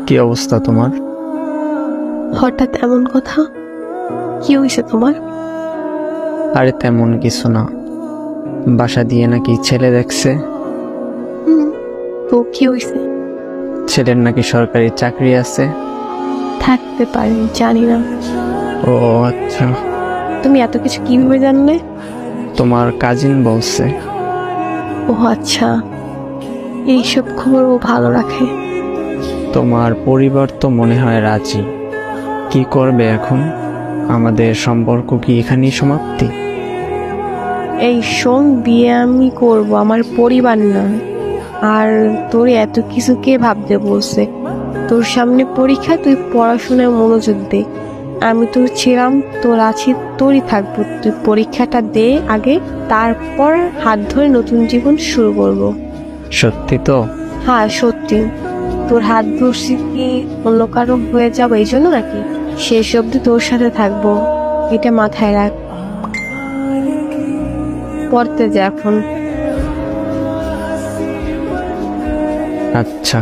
কি অবস্থা তোমার? হঠাৎ এমন কথা? কি হয়েছে তোমার? আরে তেমন কিছু না, বাসা দিয়ে নাকি ছেলে দেখছে। তো কি হয়েছে? ছেলের নাকি সরকারি চাকরি আছে। থাকতে পারে, জানি না। ও আচ্ছা, তুমি এত কিছু কিভাবে জানলে? তোমার কাজিন বলছে। ও আচ্ছা, এইসব খবর ও ভালো রাখে। তোমার পরিবার তো মনে হয় রাজি। কি করবে এখন? আমাদের সম্পর্ক কি এখানেই সমাপ্তি? এই শোন, বিয়ে আমি করব, আমার পরিবার না। আর তোর এত কিছু কে ভাবতে বলছে? তোর সামনে পরীক্ষা, তুই পড়াশোনায় মনোযোগ দে। আমি তোর ছিলাম, তোর আছি, তোরই থাকবো। তুই পরীক্ষাটা দে আগে, তারপর হাত ধরে নতুন জীবন শুরু করব। সত্যি তো? হ্যাঁ সত্যি। তোর হাত ধরছি কি অন্য কারো হয়ে যাবো এই জন্য নাকি? শেষ অব্দি তোর সাথে থাকবো, এটা মাথায় রাখ। পড়তে যা এখন। আচ্ছা।